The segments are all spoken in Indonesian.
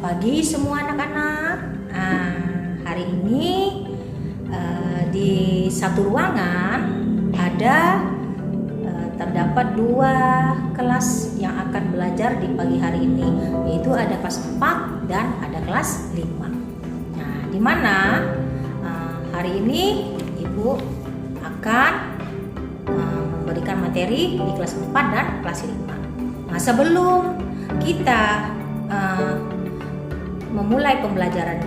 pagi semua anak-anak. Hari ini di satu ruangan ada terdapat 2 kelas yang akan belajar di pagi hari ini, yaitu ada kelas 4 dan ada kelas 5. Nah, di mana hari ini Ibu akan memberikan materi di kelas 4 dan kelas 5. Nah, sebelum kita memulai pembelajaran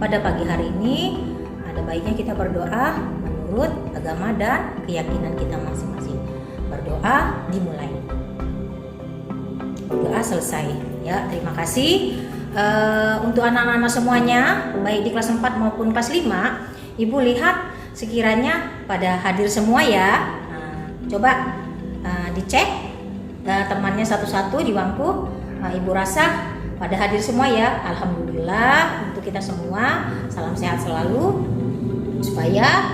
pada pagi hari ini, ada baiknya kita berdoa menurut agama dan keyakinan kita masing-masing. Berdoa dimulai, doa selesai. Ya, terima kasih untuk anak-anak semuanya, baik di kelas 4 maupun kelas 5. Ibu lihat sekiranya pada hadir semua ya. Coba dicek temannya satu-satu di bangku. Ibu rasa pada hadir semua ya. Alhamdulillah untuk kita semua. Salam sehat selalu supaya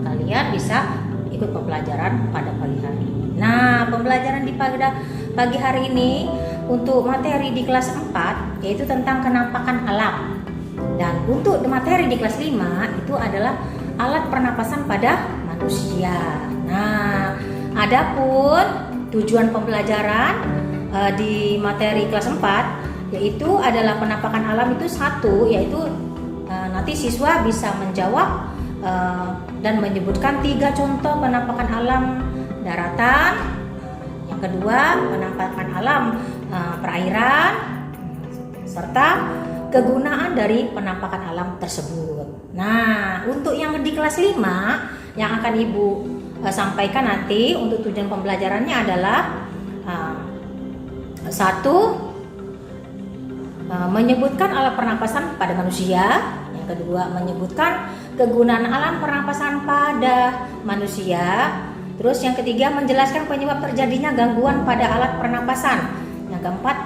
kalian bisa ikut pembelajaran pada pagi hari ini. Nah, pembelajaran di pagi hari ini untuk materi di kelas 4 yaitu tentang kenampakan alam. Dan untuk materi di kelas 5 itu adalah alat pernapasan pada manusia. Nah, adapun tujuan pembelajaran di materi kelas 4 yaitu adalah penampakan alam itu satu, yaitu nanti siswa bisa menjawab dan menyebutkan 3 contoh penampakan alam daratan. Yang kedua, penampakan alam perairan, serta kegunaan dari penampakan alam tersebut. Nah, untuk yang di kelas 5 yang akan Ibu sampaikan nanti untuk tujuan pembelajarannya adalah satu, menyebutkan alat pernapasan pada manusia. Yang kedua, menyebutkan kegunaan alam pernapasan pada manusia. Terus yang ketiga, menjelaskan penyebab terjadinya gangguan pada alat pernapasan. Yang keempat,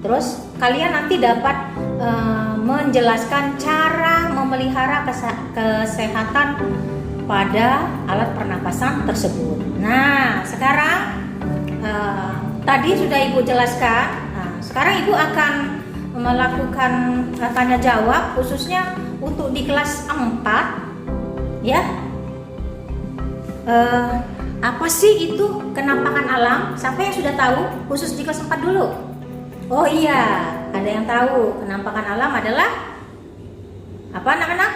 terus kalian nanti dapat menjelaskan cara memelihara kesehatan pada alat pernapasan tersebut. Nah, sekarang tadi sudah Ibu jelaskan. Nah, sekarang Ibu akan melakukan tanya jawab khususnya untuk di kelas 4 ya. Apa sih itu kenampakan alam? Siapa yang sudah tahu khusus di kelas 4 dulu? Oh iya, ada yang tahu. Kenampakan alam adalah apa anak-anak?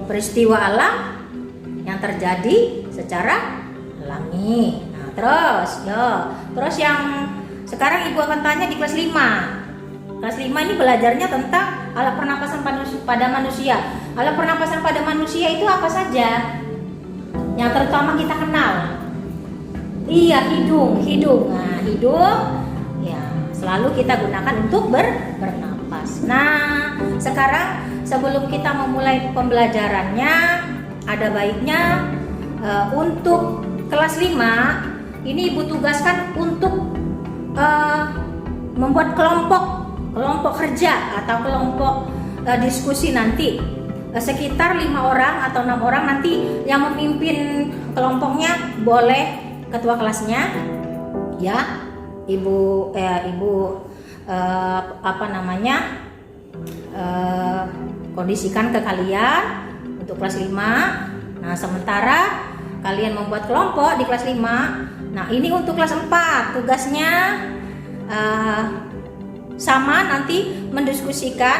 Peristiwa alam yang terjadi secara alami. Nah, terus yang sekarang Ibu akan tanya di kelas 5. Kelas 5 ini belajarnya tentang alat pernapasan pada manusia. Alat pernapasan pada manusia itu apa saja? Yang terutama kita kenal. Iya, hidung. Nah, hidung ya selalu kita gunakan untuk bernapas. Nah, sekarang sebelum kita memulai pembelajarannya, ada baiknya untuk kelas 5 ini Ibu tugaskan untuk membuat kelompok kerja atau kelompok diskusi nanti. Sekitar 5 orang atau 6 orang nanti yang memimpin kelompoknya boleh ketua kelasnya ya. Ibu kondisikan ke kalian untuk kelas 5. Nah, sementara kalian membuat kelompok di kelas 5. Nah, ini untuk kelas 4 tugasnya sama, nanti mendiskusikan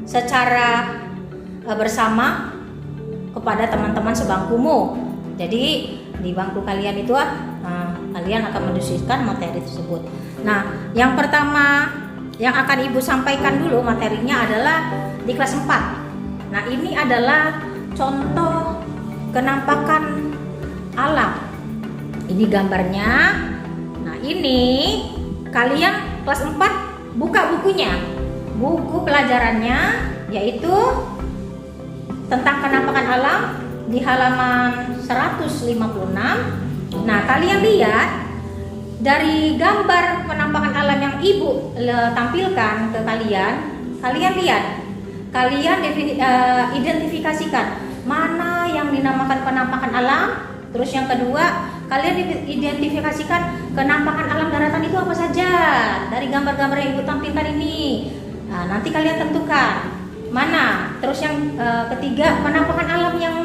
secara bersama kepada teman-teman sebangkumu. Jadi di bangku kalian itu kalian akan mendiskusikan materi tersebut. Nah, yang pertama yang akan Ibu sampaikan dulu materinya adalah di kelas 4. Nah, ini adalah contoh kenampakan alam. Ini gambarnya. Nah, ini kalian kelas 4 buka bukunya. Buku pelajarannya yaitu tentang kenampakan alam di halaman 156. Nah, kalian lihat dari gambar penampakan alam yang Ibu tampilkan ke kalian. Kalian lihat, kalian identifikasikan mana yang dinamakan penampakan alam. Terus yang kedua, kalian identifikasikan kenampakan alam daratan itu apa saja dari gambar-gambar yang Ibu tampilkan ini. Nah, nanti kalian tentukan mana. Terus yang ketiga, penampakan alam yang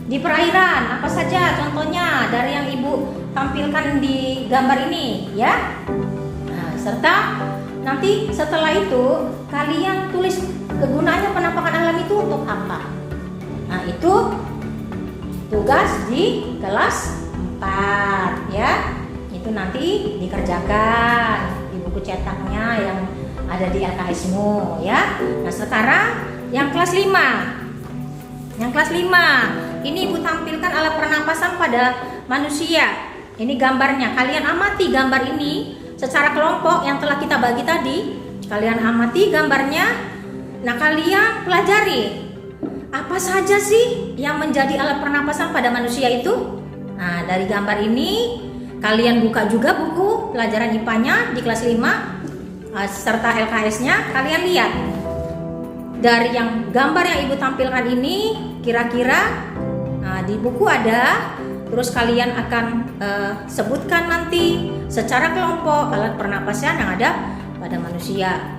di perairan apa saja contohnya dari yang Ibu tampilkan di gambar ini ya. Nah, serta nanti setelah itu kalian tulis kegunaannya penampakan alam itu untuk apa. Nah, itu tugas di kelas 4 ya. Itu nanti dikerjakan di buku cetaknya yang ada di LKS-mu ya. Nah, sekarang yang kelas 5. Yang kelas 5. Ini Ibu tampilkan alat pernapasan pada manusia. Ini gambarnya. Kalian amati gambar ini secara kelompok yang telah kita bagi tadi. Kalian amati gambarnya. Nah, kalian pelajari apa saja sih yang menjadi alat pernapasan pada manusia itu. Nah, dari gambar ini kalian buka juga buku pelajaran IPA-nya di kelas 5 serta LKS-nya. Kalian lihat dari yang gambar yang Ibu tampilkan ini kira-kira di buku ada. Terus kalian akan sebutkan nanti secara kelompok alat pernapasan yang ada pada manusia.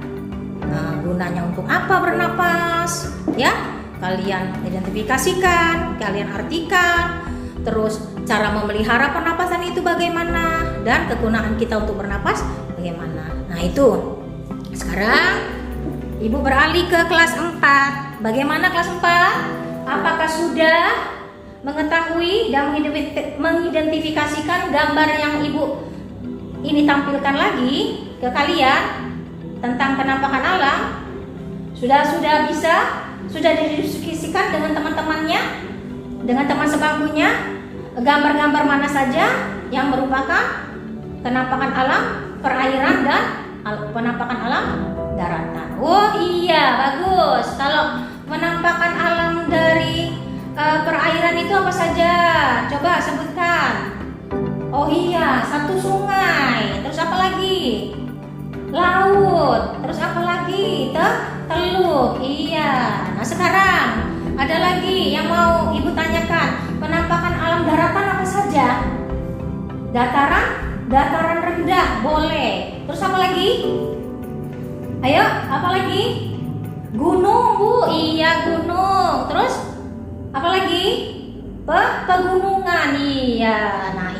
Gunanya untuk apa bernapas ya, kalian identifikasikan, kalian artikan. Terus cara memelihara pernapasan itu bagaimana, dan kegunaan kita untuk bernapas bagaimana. Nah, itu sekarang Ibu beralih ke kelas 4. Bagaimana kelas 4? Apakah sudah mengetahui dan mengidentifikasikan gambar yang Ibu ini tampilkan lagi ke kalian tentang penampakan alam? Sudah bisa? Sudah didiskusikan dengan teman-temannya, dengan teman sebangkunya, gambar-gambar mana saja yang merupakan penampakan alam perairan dan penampakan alam daratan. Oh iya, bagus. Kalau penampakan alam dari perairan itu apa saja? Coba sebutkan. Oh iya, satu sungai. Terus apa lagi? Laut. Terus apa lagi? Teluk. Iya. Nah, sekarang ada lagi yang mau Ibu tanyakan. Penampakan alam daratan apa saja? Dataran rendah boleh. Terus apa lagi? Ayo, apa lagi? Gunung, Bu. Iya, gunung. Terus apa lagi? Pegunungan. Iya. Nah,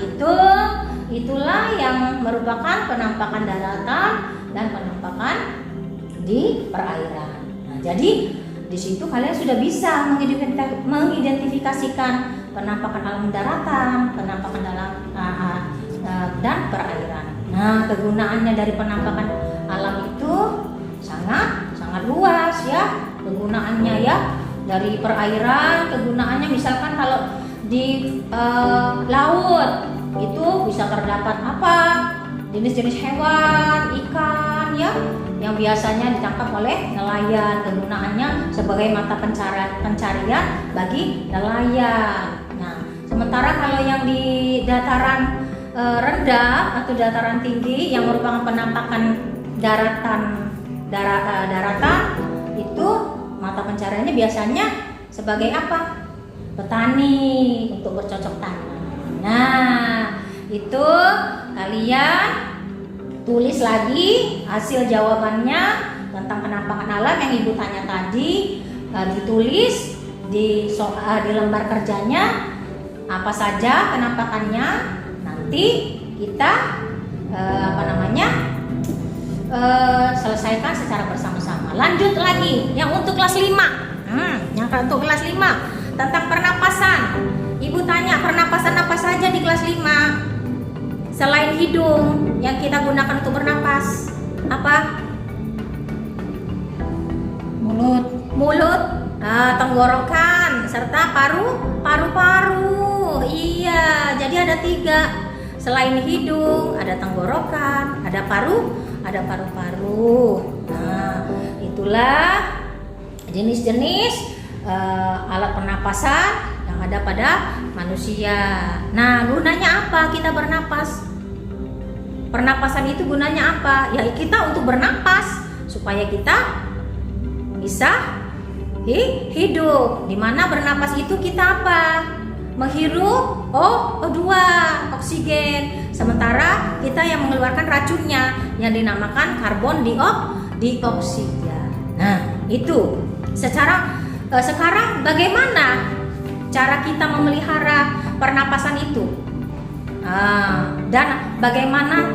itulah yang merupakan penampakan daratan dan penampakan di perairan. Nah, jadi di situ kalian sudah bisa mengidentifikasikan penampakan alam daratan, penampakan dalam dan perairan. Nah, kegunaannya dari penampakan alam itu sangat luas ya. Kegunaannya ya, dari perairan kegunaannya misalkan kalau di laut itu bisa terdapat apa? Jenis-jenis hewan, ikan ya, yang biasanya ditangkap oleh nelayan. Kegunaannya sebagai mata pencarian bagi nelayan. Nah, sementara kalau yang di dataran rendah atau dataran tinggi yang merupakan penampakan daratan itu mata pencariannya biasanya sebagai apa? Petani untuk bercocok tanam. Nah, itu kalian tulis lagi hasil jawabannya tentang penampakan alam yang Ibu tanya tadi, ditulis di lembar kerjanya apa saja penampakannya. Nanti kita selesaikan secara bersama-sama. Lanjut lagi yang untuk kelas 5. Yang untuk kelas 5 tentang pernapasan. Ibu tanya pernapasan apa saja di kelas 5? Selain hidung yang kita gunakan untuk bernapas, apa? Mulut, tenggorokan, serta paru-paru. Iya, jadi ada 3. Selain hidung, ada tenggorokan, ada paru-paru. Nah, itulah jenis-jenis alat pernapasan yang ada pada manusia. Nah, gunanya apa kita bernapas? Pernapasan itu gunanya apa? Ya, kita untuk bernapas supaya kita bisa hidup. Dimana bernapas itu kita apa? menghirup O2, oksigen. Sementara kita yang mengeluarkan racunnya yang dinamakan karbon dioksida. Nah, itu. Sekarang bagaimana cara kita memelihara pernapasan itu? Dan bagaimana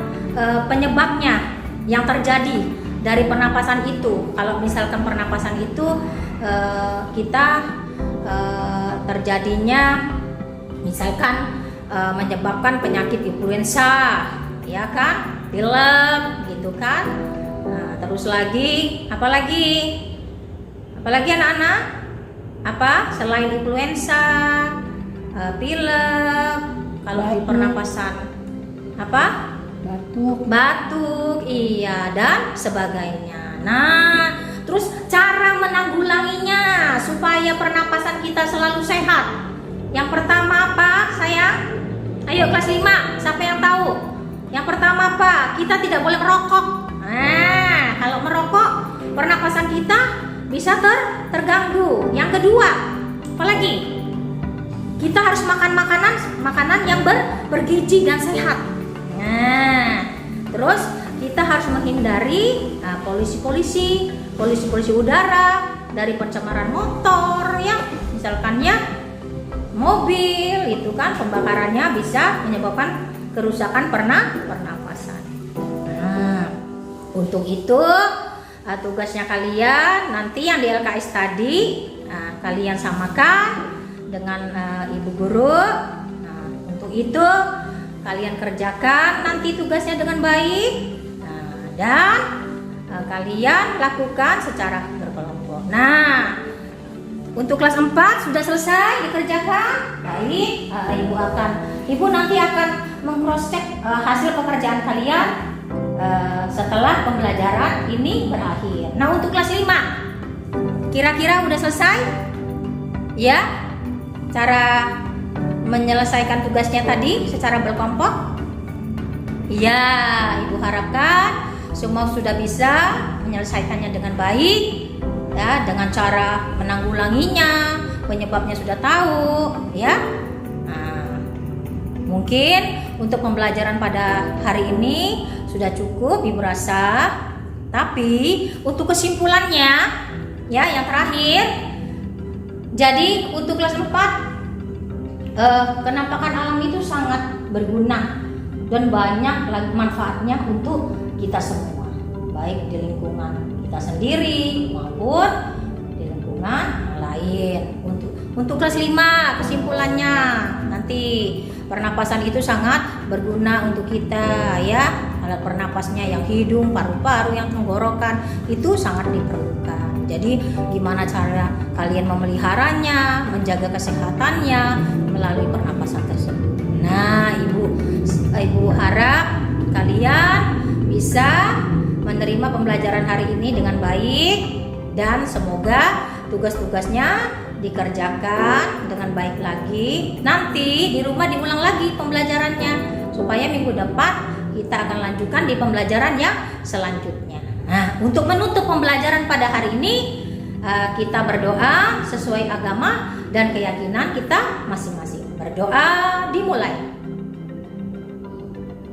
penyebabnya yang terjadi dari pernapasan itu? Kalau misalkan pernapasan itu kita terjadinya misalkan menyebabkan penyakit influenza, ya kan, pilek, gitu kan. Nah, terus lagi, apalagi anak-anak? Apa selain influenza, pilek, kalau di pernapasan apa? Batuk, iya, dan sebagainya. Nah, terus cara menanggulanginya supaya pernapasan kita selalu sehat. Yang pertama apa, sayang? Ayo kelas 5, siapa yang tahu? Yang pertama apa? Kita tidak boleh merokok. Nah, kalau merokok, pernapasan kita bisa terganggu. Yang kedua, apalagi? Kita harus makan makanan yang bergizi dan sehat. Nah, terus kita harus menghindari polusi udara dari pencemaran motor, ya, misalkannya mobil itu kan pembakarannya bisa menyebabkan kerusakan pernapasan. Nah, untuk itu tugasnya kalian nanti yang di LKS tadi, kalian samakan dengan ibu guru. Nah, untuk itu kalian kerjakan nanti tugasnya dengan baik, dan kalian lakukan secara berkelompok. Nah, untuk kelas 4 sudah selesai dikerjakan. Baik, ibu nanti akan meng-cross-check hasil pekerjaan kalian setelah pembelajaran ini berakhir. Nah, untuk kelas 5 kira-kira udah selesai? Ya, cara menyelesaikan tugasnya tadi secara berkelompok? Iya, ibu harapkan semua sudah bisa menyelesaikannya dengan baik, ya, dengan cara menanggulanginya, penyebabnya sudah tahu, ya. Nah, mungkin untuk pembelajaran pada hari ini sudah cukup, ibu rasa. Tapi untuk kesimpulannya, ya, yang terakhir, jadi untuk kelas 4 kenampakan alam itu sangat berguna dan banyak manfaatnya untuk kita semua, baik di lingkungan kita sendiri maupun di lingkungan yang lain. Untuk kelas 5 kesimpulannya, nanti pernapasan itu sangat berguna untuk kita, ya. Alat pernapasnya yang hidung, paru-paru, yang tenggorokan itu sangat diperlukan. Jadi gimana cara kalian memeliharanya, menjaga kesehatannya melalui pernapasan tersebut. Nah, ibu harap kalian bisa menerima pembelajaran hari ini dengan baik, dan semoga tugas-tugasnya dikerjakan dengan baik lagi. Nanti di rumah diulang lagi pembelajarannya supaya minggu depan kita akan lanjutkan di pembelajaran yang selanjutnya. Nah, untuk menutup pembelajaran pada hari ini, kita berdoa sesuai agama dan keyakinan kita masing-masing. Berdoa dimulai,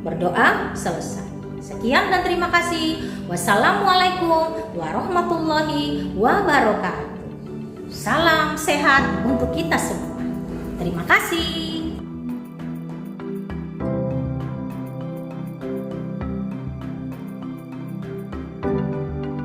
berdoa selesai. Sekian dan terima kasih. Wassalamualaikum warahmatullahi wabarakatuh. Salam sehat untuk kita semua. Terima kasih.